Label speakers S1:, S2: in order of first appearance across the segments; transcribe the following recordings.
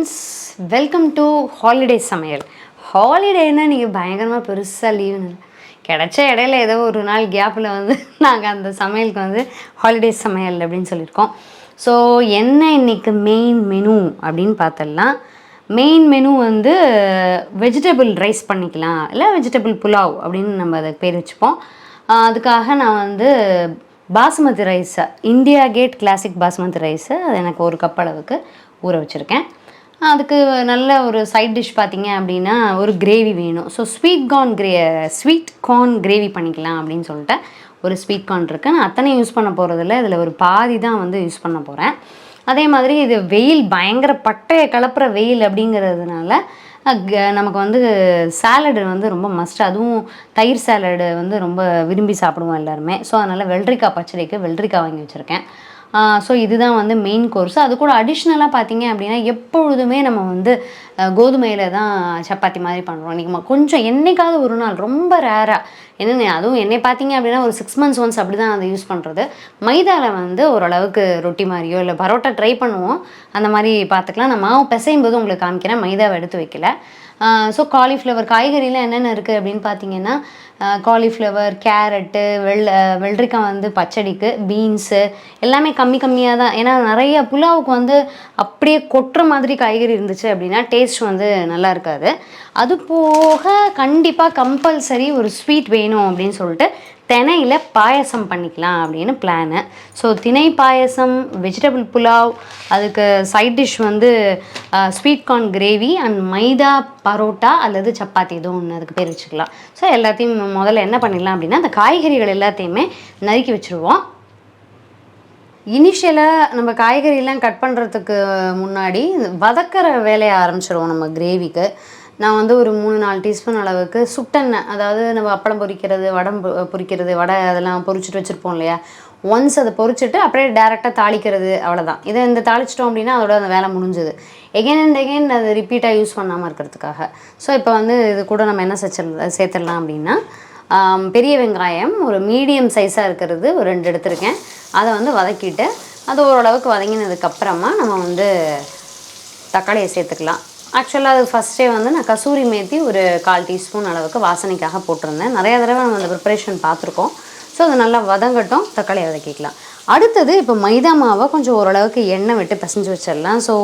S1: Friends, welcome to holiday சமையல். ஹாலிடேன்னா நீங்கள் பயங்கரமாக பெருசாக லீவுன்னு கிடைச்ச இடையில ஏதோ ஒரு நாள் கேப்பில் வந்து நாங்கள் அந்த சமையலுக்கு வந்து ஹாலிடே சமையல் அப்படின்னு சொல்லியிருக்கோம். ஸோ என்ன இன்றைக்கி மெயின் மெனு அப்படின்னு பார்த்தலாம். மெயின் மெனு வந்து வெஜிடபிள் ரைஸ் பண்ணிக்கலாம், இல்லை வெஜிடபிள் புலாவ் அப்படின்னு நம்ம அதை பேர் வச்சுப்போம். அதுக்காக நான் வந்து பாஸ்மதி ரைஸை, India Gate classic basmati rice, அது எனக்கு ஒரு கப் அளவுக்கு ஊற வச்சுருக்கேன். அதுக்கு நல்ல ஒரு சைட் டிஷ் பார்த்திங்க அப்படின்னா ஒரு கிரேவி வேணும். ஸோ ஸ்வீட் கார்ன் கிரேவி பண்ணிக்கலாம் அப்படின்னு சொல்லிட்டு ஒரு ஸ்வீட் கார்ன் இருக்குது. நான் அத்தனை யூஸ் பண்ண போகிறதில்ல, இதில் ஒரு பாதி தான் வந்து யூஸ் பண்ண போகிறேன். அதே மாதிரி இது வெயில், பயங்கர பட்டையை கலப்புற வெயில் அப்படிங்கிறதுனால நமக்கு வந்து சாலடு வந்து ரொம்ப மஸ்ட். அதுவும் தயிர் சாலடு வந்து ரொம்ப விரும்பி சாப்பிடுவோம் எல்லாருமே. ஸோ அதனால் வெள்ளரிக்காய் பச்சடிக்கு வெள்ளரிக்காய் வாங்கி வச்சுருக்கேன். ஸோ இதுதான் வந்து மெயின் கோர்ஸ். அது கூட அடிஷ்னலாக பார்த்தீங்க அப்படின்னா எப்பொழுதுமே நம்ம வந்து கோதுமையில் தான் சப்பாத்தி மாதிரி பண்ணுறோம். இன்றைக்கி கொஞ்சம் என்றைக்காவது ஒரு நாள், ரொம்ப ரேராக, என்னென்ன அதுவும் என்னை பார்த்தீங்க அப்படின்னா ஒரு 6 months ஒன்ஸ் அப்படி தான் அதை யூஸ் பண்ணுறது. மைதாவில் வந்து ஓரளவுக்கு ரொட்டி மாதிரியோ இல்லை பரோட்டா ட்ரை பண்ணுவோம், அந்த மாதிரி பார்த்துக்கலாம். நான் மாவு பிசையும் போது உங்களுக்கு காமிக்கிறேன், மைதாவை எடுத்து வைக்கல. ஸோ காலிஃப்ளவர் காய்கறிலாம் என்னென்ன இருக்குது அப்படின்னு பார்த்தீங்கன்னா காலிஃப்ளவர், கேரட்டு, வெள்ளரிக்காய் வந்து பச்சடிக்கு, பீன்ஸு எல்லாமே கம்மியாக தான். ஏன்னா நிறைய புலாவுக்கு வந்து அப்படியே கொட்டுற மாதிரி காய்கறி இருந்துச்சு அப்படின்னா டேஸ்ட் வந்து நல்லா இருக்காது. அது போக கண்டிப்பாக கம்பல்சரி ஒரு ஸ்வீட் வேணும் அப்படின்னு சொல்லிட்டு தினையில் பாயசம் பண்ணிக்கலாம் அப்படின்னு பிளானு. ஸோ திணை பாயசம், வெஜிடபிள் புலாவ், அதுக்கு சைட் டிஷ் வந்து ஸ்வீட் கார்ன் கிரேவி அண்ட் மைதா பரோட்டா அல்லது சப்பாத்தி, ஏதோ ஒன்று அதுக்கு பேர் வச்சுக்கலாம். ஸோ எல்லாத்தையும் முதல்ல என்ன பண்ணிடலாம் அப்படின்னா அந்த காய்கறிகள் எல்லாத்தையுமே நறுக்கி வச்சுருவோம். இனிஷியலாக நம்ம காய்கறியெல்லாம் கட் பண்ணுறதுக்கு முன்னாடி வதக்கிற வேலையை ஆரம்பிச்சிடுவோம் நம்ம கிரேவிக்கு. நான் வந்து ஒரு 3-4 டீஸ்பூன் அளவுக்கு சுட்டெண்ணெய், அதாவது நம்ம அப்பளம் பொரிக்கிறது, வடை அதெல்லாம் பொரிச்சிட்டு வச்சுருப்போம் இல்லையா, ஒன்ஸ் அதை பொரிச்சிட்டு அப்படியே டேரெக்டாக தாளிக்கிறது, அவ்வளோதான். இந்த தாளிச்சிட்டோம் அப்படின்னா அதோட அந்த வேலை முடிஞ்சுது. எகெயின் அண்ட் எகெயின் அது ரிப்பீட்டாக யூஸ் பண்ணாமல் இருக்கிறதுக்காக. ஸோ இப்போ வந்து இது கூட நம்ம என்ன சேர்த்துடலாம் அப்படின்னா பெரிய வெங்காயம் ஒரு மீடியம் சைஸாக இருக்கிறது ஒரு 2 எடுத்திருக்கேன். அதை வந்து வதக்கிட்டு அது ஓரளவுக்கு வதங்கினதுக்கப்புறமா நம்ம வந்து தக்காளியை சேர்த்துக்கலாம். ஆக்சுவலாக அது ஃபஸ்ட்டே வந்து நான் கசூரி மேத்தி ஒரு 1/4 டீஸ்பூன் அளவுக்கு வாசனைக்காக போட்டிருந்தேன். நிறையா தடவை நம்ம அந்த ப்ரிப்பரேஷன் பார்த்துருக்கோம். ஸோ அது நல்லா வதங்கட்டும், தக்காளியை வதக்கிக்கலாம். அடுத்தது இப்போ மைதா மாவை கொஞ்சம் ஓரளவுக்கு எண்ணெய் விட்டு பிசைஞ்சு வச்சிடலாம். ஸோ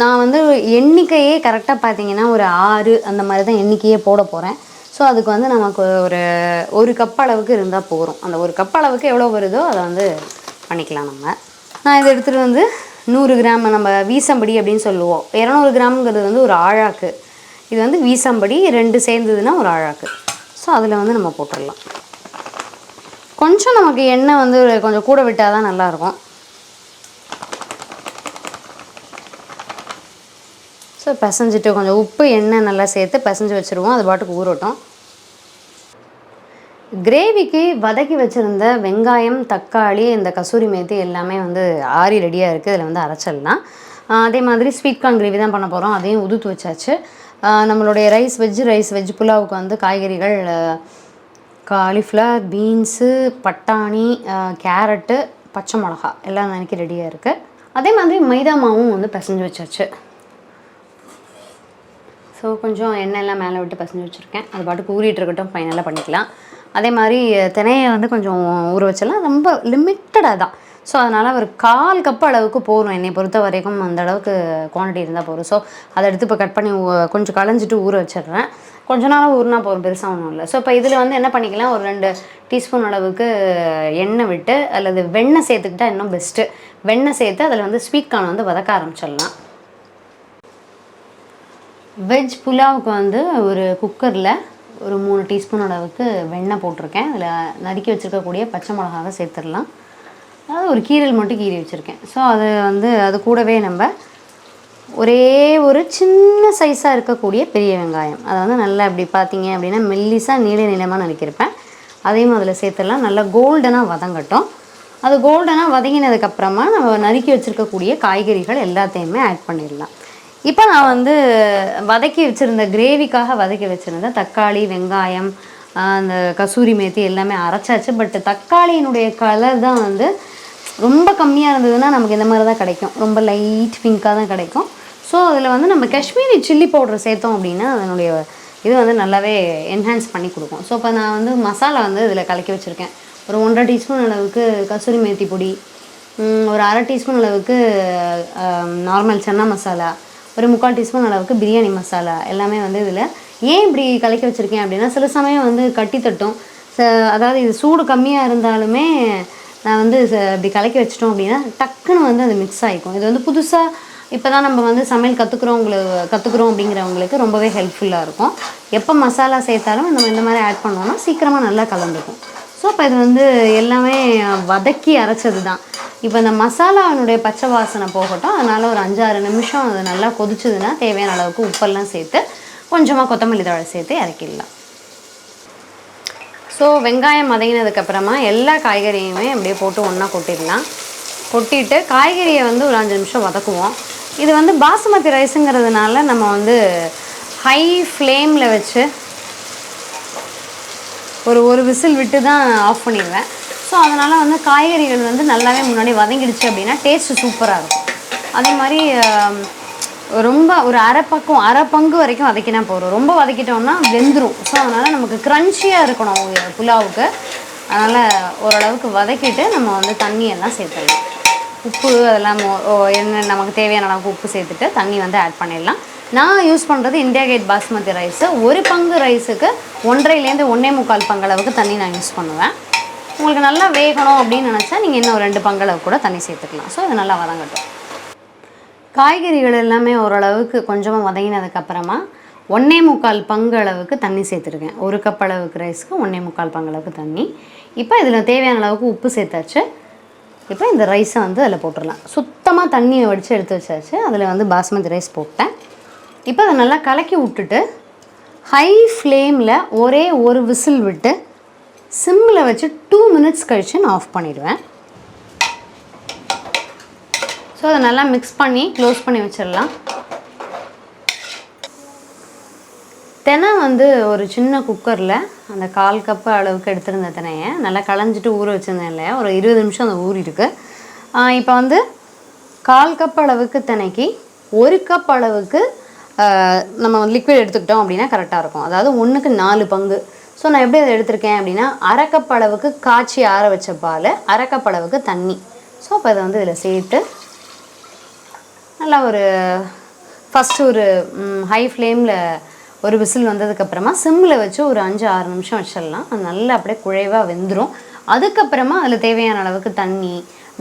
S1: நான் வந்து எண்ணிக்கையே கரெக்டாக பார்த்தீங்கன்னா ஒரு 6 அந்த மாதிரி தான் எண்ணிக்கையே போட போகிறேன். ஸோ அதுக்கு வந்து நமக்கு ஒரு கப் அளவுக்கு இருந்தால் போகிறோம். அந்த ஒரு கப் அளவுக்கு எவ்வளோ வருதோ அதை வந்து பண்ணிக்கலாம் நம்ம. நான் இதை எடுத்துகிட்டு வந்து 100 கிராம், நம்ம வீசம்படி அப்படின்னு சொல்லுவோம். 200 கிராம்ங்கிறது வந்து ஒரு ஆழாக்கு. இது வந்து வீசம்படி 2 சேர்ந்ததுன்னா ஒரு ஆழாக்கு. ஸோ அதில் வந்து நம்ம போட்டுடலாம். கொஞ்சம் நமக்கு எண்ணெய் வந்து கொஞ்சம் கூட விட்டால் தான் நல்லாயிருக்கும். ஸோ பிசைஞ்சிட்டு கொஞ்சம் உப்பு, எண்ணெய் நல்லா சேர்த்து பிசைஞ்சு வச்சுருவோம். அது பாட்டுக்கு ஊறட்டும். கிரேவிக்கு வதக்கி வச்சுருந்த வெங்காயம், தக்காளி, இந்த கசூரி மேத்தி எல்லாமே வந்து ஆறி ரெடியாக இருக்குது. இதில் வந்து அரைச்சிடலாம். அதே மாதிரி ஸ்வீட் கார்ன் கிரேவி தான் பண்ண போகிறோம், அதையும் உதுத்து வச்சாச்சு. நம்மளுடைய வெஜ் புலாவுக்கு வந்து காய்கறிகள் காலிஃப்ளவர், பீன்ஸு, பட்டாணி, கேரட்டு, பச்சை மிளகா எல்லாம் நினைக்கி ரெடியாக இருக்குது. அதே மாதிரி மைதா மாவும் வந்து பிசைஞ்சு வச்சாச்சு. ஸோ கொஞ்சம் எண்ணெயெல்லாம் மேலே விட்டு பிசைஞ்சு வச்சுருக்கேன். அது பாட்டுக்கு ஊறிட்டு இருக்கட்டும், ஃபைனலாக பண்ணிக்கலாம். அதே மாதிரி தினையை வந்து கொஞ்சம் ஊற வச்சலாம், ரொம்ப லிமிட்டடாக தான். ஸோ அதனால் ஒரு 1/4 கப் அளவுக்கு போகும் என்னை பொறுத்த வரைக்கும். அந்த அளவுக்கு குவான்டிட்டி இருந்தால் போகும். ஸோ அதை எடுத்து இப்போ கட் பண்ணி கொஞ்சம் களைஞ்சிட்டு ஊற வச்சிடுறேன். கொஞ்ச நாள் ஊறினா போகும், பெருசாக ஒன்றும் இல்லை. ஸோ இப்போ இதில் வந்து என்ன பண்ணிக்கலாம், ஒரு 2 டீஸ்பூன் அளவுக்கு எண்ணெய் விட்டு அல்லது வெண்ணெய் சேர்த்துக்கிட்டால் இன்னும் பெஸ்ட்டு. வெண்ணெய் சேர்த்து அதில் வந்து ஸ்வீட் கார்ன் வந்து வதக்க ஆரம்பிச்சிடலாம். வெஜ் புலாவுக்கு வந்து ஒரு குக்கரில் ஒரு 3 டீஸ்பூன் அளவுக்கு வெண்ணெய் போட்டிருக்கேன். அதில் நறுக்கி வச்சுருக்கக்கூடிய பச்சை மிளகாவை சேர்த்துடலாம். அதாவது ஒரு கீரல் மட்டும் கீறி வச்சுருக்கேன். ஸோ அது வந்து அது கூடவே நம்ம ஒரே ஒரு சின்ன சைஸாக இருக்கக்கூடிய பெரிய வெங்காயம், அதை வந்து நல்லா அப்படி பார்த்தீங்க அப்படின்னா மெல்லிசாக நீளமாக நறுக்கியிருப்பேன், அதையும் அதில் சேர்த்துடலாம். நல்லா கோல்டனாக வதங்கட்டும். அது கோல்டனாக வதங்கினதுக்கப்புறமா நம்ம நறுக்கி வச்சுருக்கக்கூடிய காய்கறிகள் எல்லாத்தையுமே ஆட் பண்ணிடலாம். இப்போ நான் வந்து கிரேவிக்காக வதக்கி வச்சுருந்தேன் தக்காளி, வெங்காயம், அந்த கசூரி மேத்தி எல்லாமே அரைச்சாச்சு. பட் தக்காளியினுடைய கலர் தான் வந்து ரொம்ப கம்மியாக இருந்ததுன்னா நமக்கு இந்த மாதிரி தான் கிடைக்கும், ரொம்ப லைட் பிங்காக தான் கிடைக்கும். ஸோ அதில் வந்து நம்ம காஷ்மீரி சில்லி பவுடர் சேர்த்தோம் அப்படின்னா அதனுடைய இது வந்து நல்லாவே என்ஹான்ஸ் பண்ணி கொடுக்கும். ஸோ இப்போ நான் வந்து மசாலா வந்து இதில் கலக்கி வச்சுருக்கேன். ஒரு 1.5 டீஸ்பூன் அளவுக்கு கசூரி மேத்தி பொடி, ஒரு 1/2 டீஸ்பூன் அளவுக்கு நார்மல் சன்னா மசாலா, ஒரு 3/4 டீஸ்பூன் அளவுக்கு பிரியாணி மசாலா எல்லாமே வந்து இதில் ஏன் இப்படி கலக்கி வச்சுருக்கேன் அப்படின்னா, சில சமயம் வந்து கட்டி தட்டும். அதாவது இது சூடு கம்மியாக இருந்தாலுமே நான் வந்து இப்படி கலக்கி வச்சிட்டோம் அப்படின்னா டக்குன்னு வந்து அது மிக்ஸ் ஆகிக்கும். இது வந்து புதுசாக இப்போ தான் நம்ம வந்து சமையல் கற்றுக்குறோம் அப்படிங்கிறவங்களுக்கு ரொம்பவே ஹெல்ப்ஃபுல்லாக இருக்கும். எப்போ மசாலா சேர்த்தாலும் நம்ம இந்த மாதிரி ஆட் பண்ணோம்னா சீக்கிரமாக நல்லா கலந்துக்கும். ஸோ இப்போ இது வந்து எல்லாமே வதக்கி அரைச்சது தான். இப்போ இந்த மசாலாவினுடைய பச்சை வாசனை போகட்டும். அதனால் ஒரு 5-6 நிமிஷம் அது நல்லா கொதிச்சதுன்னா தேவையான அளவுக்கு உப்பெல்லாம் சேர்த்து கொஞ்சமாக கொத்தமல்லி தழை சேர்த்து இறக்கிடலாம். ஸோ வெங்காயம் வதங்கினதுக்கப்புறமா எல்லா காய்கறியுமே அப்படியே போட்டு ஒன்றா கொட்டிடலாம். கொட்டிட்டு காய்கறியை வந்து ஒரு 5 நிமிஷம் வதக்குவோம். இது வந்து பாசுமதி ரைஸுங்கிறதுனால நம்ம வந்து ஹை ஃப்ளேமில் வச்சு ஒரு விசில் விட்டு தான் ஆஃப் பண்ணிடுவேன். ஸோ அதனால் வந்து காய்கறிகள் வந்து நல்லாவே முன்னாடி வதங்கிடுச்சு அப்படின்னா டேஸ்ட்டு சூப்பராக இருக்கும். அதே மாதிரி ரொம்ப ஒரு அரை பங்கு வரைக்கும் வதக்கினா போதும். ரொம்ப வதக்கிட்டோம்னா வெந்துடும். ஸோ அதனால் நமக்கு க்ரன்ச்சியாக இருக்கணும் புலாவுக்கு. அதனால் ஓரளவுக்கு வதக்கிட்டு நம்ம வந்து தண்ணியெல்லாம் சேர்த்துடலாம். உப்பு அதெல்லாம் என்ன நமக்கு தேவையான அளவுக்கு உப்பு சேர்த்துட்டு தண்ணி வந்து ஆட் பண்ணிடலாம். நான் யூஸ் பண்ணுறது இந்தியா கேட் பாஸ்மதி ரைஸு. ஒரு பங்கு ரைஸுக்கு 1.5லேருந்து 1.25 பங்களவுக்கு தண்ணி நான் யூஸ் பண்ணுவேன். உங்களுக்கு நல்லா வேகணும் அப்படின்னு நினச்சா நீங்கள் இன்னும் 2 பங்களவு கூட தண்ணி சேர்த்துக்கலாம். ஸோ இது நல்லா வதங்கட்டும். காய்கறிகள் எல்லாமே ஓரளவுக்கு கொஞ்சமாக வதங்கினதுக்கப்புறமா 1.25 பங்கு அளவுக்கு தண்ணி சேர்த்துருக்கேன். 1 கப் அளவுக்கு ரைஸ்க்கு 1.25 பங்கு அளவுக்கு தண்ணி. இப்போ இதில் தேவையான அளவுக்கு உப்பு சேர்த்தாச்சு. இப்போ இந்த ரைஸை வந்து அதில் போட்டுடலாம். சுத்தமாக தண்ணியை வடித்து எடுத்து வச்சாச்சு. அதில் வந்து பாஸ்மதி ரைஸ் போட்டேன். இப்போ அதை நல்லா கலக்கி விட்டுட்டு ஹை ஃப்ளேமில் ஒரே ஒரு விசில் விட்டு சிம்மில் வச்சு 2 மினிட்ஸ் கழித்து நான் ஆஃப் பண்ணிடுவேன். ஸோ அதை நல்லா மிக்ஸ் பண்ணி க்ளோஸ் பண்ணி வச்சிடலாம். தினம் வந்து ஒரு சின்ன குக்கரில் அந்த 1/4 கப்பு அளவுக்கு எடுத்துருந்த தினையை நல்லா களைஞ்சிட்டு ஊற வச்சுருந்தேன் இல்லையா, ஒரு 20 நிமிஷம் அந்த ஊறிருக்கு. இப்போ வந்து 1/4 கப் அளவுக்கு தினைக்கு 1 கப் அளவுக்கு நம்ம லிக்விட் எடுத்துக்கிட்டோம் அப்படின்னா கரெக்டாக இருக்கும். அதாவது 1க்கு 4 பங்கு. ஸோ நான் எப்படி அதை எடுத்திருக்கேன் அப்படின்னா, 1/2 கப் அளவுக்கு காய்ச்சி ஆற வச்ச பால், 1/2 கப் அளவுக்கு தண்ணி. ஸோ இப்போ அதை வந்து இதில் சேர்த்து நல்லா ஒரு ஃபஸ்ட்டு ஒரு ஹை ஃப்ளேமில் ஒரு விசில் வந்ததுக்கப்புறமா சிம்மில் வச்சு ஒரு 5-6 நிமிஷம் வச்சிடலாம். அது நல்லா அப்படியே குழைவாக வெந்துடும். அதுக்கப்புறமா அதில் தேவையான அளவுக்கு தண்ணி,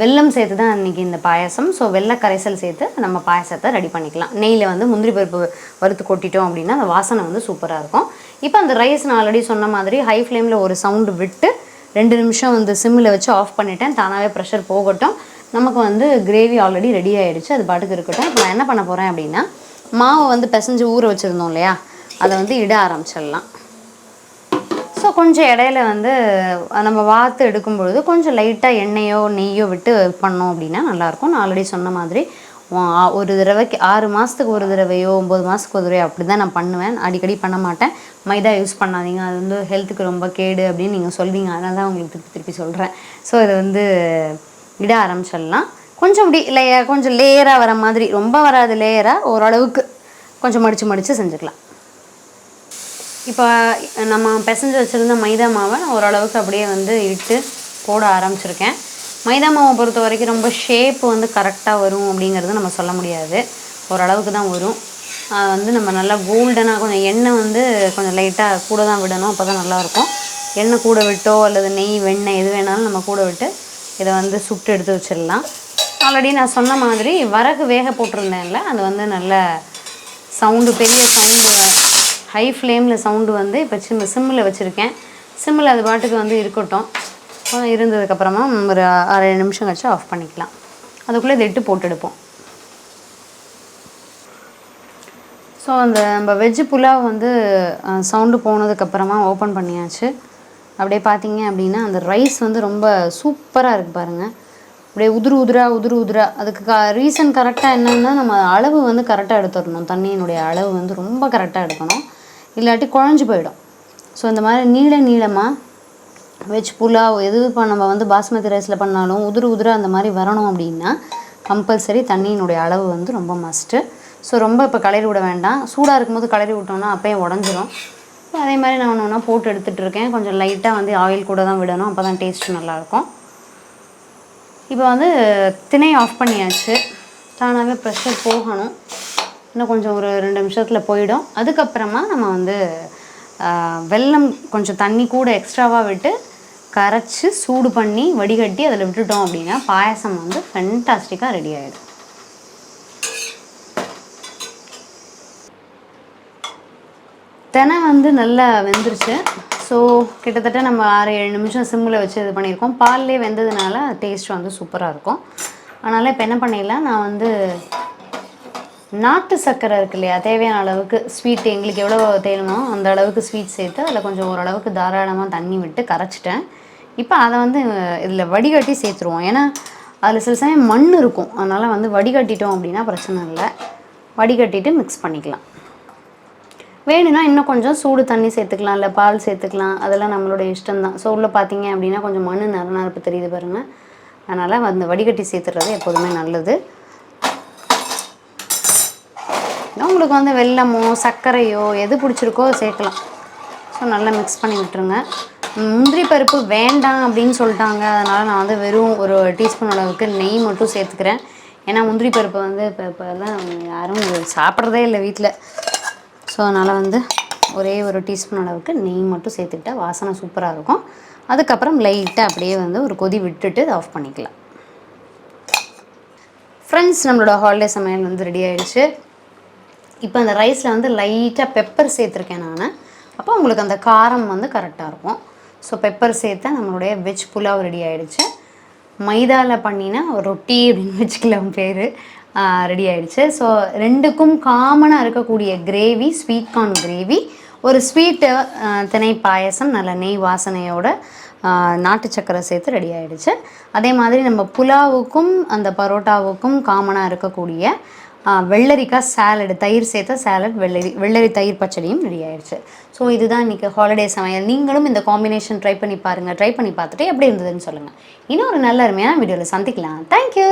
S1: வெல்லம் சேர்த்து தான் இன்றைக்கி இந்த பாயசம். ஸோ வெள்ளை கரைசல் சேர்த்து நம்ம பாயசத்தை ரெடி பண்ணிக்கலாம். நெய்யில் வந்து முந்திரி பருப்பு வறுத்து கொட்டிட்டோம் அப்படின்னா அந்த வாசனை வந்து சூப்பராக இருக்கும். இப்போ அந்த ரைஸ் நான் ஆல்ரெடி சொன்ன மாதிரி ஹை ஃப்ளேமில் ஒரு சவுண்டு விட்டு 2 நிமிஷம் வந்து சிம்மில் வச்சு ஆஃப் பண்ணிட்டேன். தானாகவே ப்ரெஷர் போகட்டும். நமக்கு வந்து கிரேவி ஆல்ரெடி ரெடி ஆகிடுச்சு. அது பாட்டுக்கு இருக்கட்டும். இப்போ நான் என்ன பண்ண போகிறேன் அப்படின்னா, மாவை வந்து பிசைஞ்சு ஊற வச்சுருந்தோம் இல்லையா, அதை வந்து இட ஆரம்பிச்சிடலாம். ஸோ கொஞ்சம் இடையில வந்து நம்ம வாத்து எடுக்கும்பொழுது கொஞ்சம் லைட்டாக எண்ணெயோ நெய்யோ விட்டு பண்ணோம் அப்படின்னா நல்லாயிருக்கும். நான் ஆல்ரெடி சொன்ன மாதிரி ஒரு தடவைக்கு 6 மாதத்துக்கு ஒரு தடவையோ 9 மாதத்துக்கு ஒரு தடவையோ அப்படி தான் நான் பண்ணுவேன். அடிக்கடி பண்ண மாட்டேன். மைதா யூஸ் பண்ணாதீங்க, அது வந்து ஹெல்த்துக்கு ரொம்ப கேடு அப்படின்னு நீங்கள் சொல்வீங்க. அதனால தான் உங்களுக்கு திருப்பி சொல்கிறேன். ஸோ இதை வந்து இட ஆரம்பிச்சிடலாம். கொஞ்சம் இப்படி கொஞ்சம் லேயராக வர மாதிரி, ரொம்ப வராது, லேயராக ஓரளவுக்கு கொஞ்சம் மடித்து செஞ்சுக்கலாம். இப்போ நம்ம பிசைஞ்சு வச்சுருந்த மைதா மாவை நான் ஓரளவுக்கு அப்படியே வந்து இட்டு போட ஆரம்பிச்சிருக்கேன். மைதா மாவை பொறுத்த வரைக்கும் ரொம்ப ஷேப் வந்து கரெக்டாக வரும் அப்படிங்கிறது நம்ம சொல்ல முடியாது. ஓரளவுக்கு தான் வரும். வந்து நம்ம நல்லா கோல்டனாக கொஞ்சம் எண்ணெய் வந்து கொஞ்சம் லைட்டாக கூட தான் விடணும். அப்போ தான் நல்லாயிருக்கும். எண்ணெய் கூட விட்டோ அல்லது நெய் வெண்ணெய் எது வேணாலும் நம்ம கூட விட்டு இதை வந்து சுட்டு எடுத்து வச்சிடலாம். ஆல்ரெடி நான் சொன்ன மாதிரி வரகு வேக போட்டிருந்தேன்ல, அது வந்து நல்ல சவுண்டு, பெரிய சவுண்டு, ஹை ஃப்ளேமில் சவுண்டு வந்து இப்போ சிம்மில் வச்சுருக்கேன். சிம்மில் அது பாட்டுக்கு வந்து இருக்கட்டும். இருந்ததுக்கப்புறமா ஒரு 6 நிமிஷம் கழிச்சு ஆஃப் பண்ணிக்கலாம். அதுக்குள்ளே இதை இட்டு போட்டு எடுப்போம். ஸோ அந்த நம்ம வெஜ்ஜு புலாவ் வந்து சவுண்டு போனதுக்கப்புறமா ஓப்பன் பண்ணியாச்சு. அப்படியே பார்த்தீங்க அப்படின்னா அந்த ரைஸ் வந்து ரொம்ப சூப்பராக இருக்குது பாருங்கள். அப்படியே உதிரு உதிரா. அதுக்கு ரீசன் கரெக்டாக என்னென்னா, நம்ம அளவு வந்து கரெக்டாக எடுத்துடணும். தண்ணியினுடைய அளவு வந்து ரொம்ப கரெக்டாக எடுக்கணும், இல்லாட்டி குழஞ்சி போயிடும். ஸோ இந்த மாதிரி நீளமாக வெஜ் புலாவ் எது நம்ம வந்து பாஸ்மதி ரைஸில் பண்ணாலும் உதிரா அந்த மாதிரி வரணும் அப்படின்னா கம்பல்சரி தண்ணியினுடைய அளவு வந்து ரொம்ப மஸ்ட்டு. ஸோ ரொம்ப இப்போ கிளறி விட வேண்டாம். சூடாக இருக்கும்போது கிளறி விட்டோம்னா அப்போயே உடஞ்சிரும். ஸோ அதே மாதிரி நான் ஒன்று ஒன்றா போட்டு எடுத்துகிட்ருக்கேன். கொஞ்சம் லைட்டாக வந்து ஆயில் கூட தான் விடணும், அப்போ தான் டேஸ்ட் நல்லாயிருக்கும். இப்போ வந்து திணை ஆஃப் பண்ணியாச்சு. தானாகவே ப்ரெஷர் போகணும். இன்னும் கொஞ்சம் ஒரு 2 நிமிஷத்தில் போயிடும். அதுக்கப்புறமா நம்ம வந்து வெல்லம் கொஞ்சம் தண்ணி கூட எக்ஸ்ட்ராவாக விட்டு கரைச்சி சூடு பண்ணி வடிகட்டி அதில் விட்டுட்டோம் அப்படின்னா பாயசம் வந்து ஃபென்டாஸ்டிக்காக ரெடி ஆகிடும். தினை வந்து நல்லா வெந்துருச்சு. ஸோ கிட்டத்தட்ட நம்ம 6-7 நிமிஷம் சிம்மில் வச்சு இது பண்ணியிருக்கோம். பால்லே வெந்ததுனால டேஸ்ட் வந்து சூப்பராக இருக்கும். அதனால் இப்போ என்ன பண்ணிடலாம், நான் வந்து நாட்டு சர்க்கரை இருக்கு இல்லையா, தேவையான அளவுக்கு ஸ்வீட் எங்களுக்கு எவ்வளோ தேவையோ அந்த அளவுக்கு ஸ்வீட் சேர்த்து அதில் கொஞ்சம் ஓரளவுக்கு தாராளமாக தண்ணி விட்டு கரைச்சிட்டேன். இப்போ அதை வந்து இதில் வடிகட்டி சேர்த்துருவோம். ஏன்னா அதில் சில சமயம் மண் இருக்கும். அதனால் வந்து வடிகட்டிட்டோம் அப்படின்னா பிரச்சனை இல்லை. வடிகட்டிட்டு மிக்ஸ் பண்ணிக்கலாம். வேணும்னா இன்னும் கொஞ்சம் சூடு தண்ணி சேர்த்துக்கலாம், இல்லை பால் சேர்த்துக்கலாம். அதெல்லாம் நம்மளோட இஷ்டம்தான். ஸோ உள்ளே பார்த்தீங்க அப்படின்னா கொஞ்சம் மண் நரப்பு தெரியுது பாருங்கள். அதனால் அந்த வடிகட்டி சேர்த்துறது எப்போதுமே நல்லது. உங்களுக்கு வந்து வெல்லமோ சர்க்கரையோ எது பிடிச்சிருக்கோ சேர்க்கலாம். ஸோ நல்லா மிக்ஸ் பண்ணி விட்டுருங்க. முந்திரி பருப்பு வேண்டாம் அப்படின்னு சொல்லிட்டாங்க. அதனால் நான் வந்து வெறும் ஒரு டீஸ்பூன் அளவுக்கு நெய் மட்டும் சேர்த்துக்கிறேன். ஏன்னா முந்திரி பருப்பு வந்து இப்போலாம் யாரும் சாப்பிட்றதே இல்லை வீட்டில். ஸோ அதனால் வந்து ஒரே ஒரு டீஸ்பூன் அளவுக்கு நெய் மட்டும் சேர்த்துக்கிட்டா வாசனை சூப்பராக இருக்கும். அதுக்கப்புறம் லைட்டாக அப்படியே வந்து ஒரு கொதி விட்டுட்டு ஆஃப் பண்ணிக்கலாம். ஃப்ரெண்ட்ஸ், நம்மளோட ஹாலிடே சமையல் வந்து ரெடி ஆகிடுச்சு. இப்போ அந்த ரைஸில் வந்து லைட்டாக பெப்பர் சேர்த்துருக்கேன் நான். அப்போ உங்களுக்கு அந்த காரம் வந்து கரெக்டாக இருக்கும். ஸோ பெப்பர் சேர்த்தா நம்மளுடைய வெஜ் புலாவ் ரெடி ஆகிடுச்சு. மைதாவில் பண்ணினா ரொட்டி அப்படின்னு வச்சுக்கலாம் பேர், ரெடி ஆகிடுச்சு. ஸோ ரெண்டுக்கும் காமனாக இருக்கக்கூடிய கிரேவி ஸ்வீட் கார்ன் கிரேவி, ஒரு ஸ்வீட்டு திணை பாயசம் நல்ல நெய் வாசனையோட நாட்டு சக்கரை சேர்த்து ரெடி ஆகிடுச்சு. அதே மாதிரி நம்ம புலாவுக்கும் அந்த பரோட்டாவுக்கும் காமனாக இருக்கக்கூடிய வெள்ளரிக்காய் சாலடு, தயிர் சேர்த்த சாலட், வெள்ளரி தயிர் பச்சடியும் ரெடி ஆகிடுச்சு. ஸோ இதுதான் இன்றைக்கி ஹாலிடே சமையல். நீங்களும் இந்த காம்பினேஷன் ட்ரை பண்ணி பாருங்கள். ட்ரை பண்ணி பார்த்துட்டு எப்படி இருந்ததுன்னு சொல்லுங்கள். இன்னும் ஒரு நல்ல அருமையான வீடியோவில் சந்திக்கலாம். தேங்க்யூ.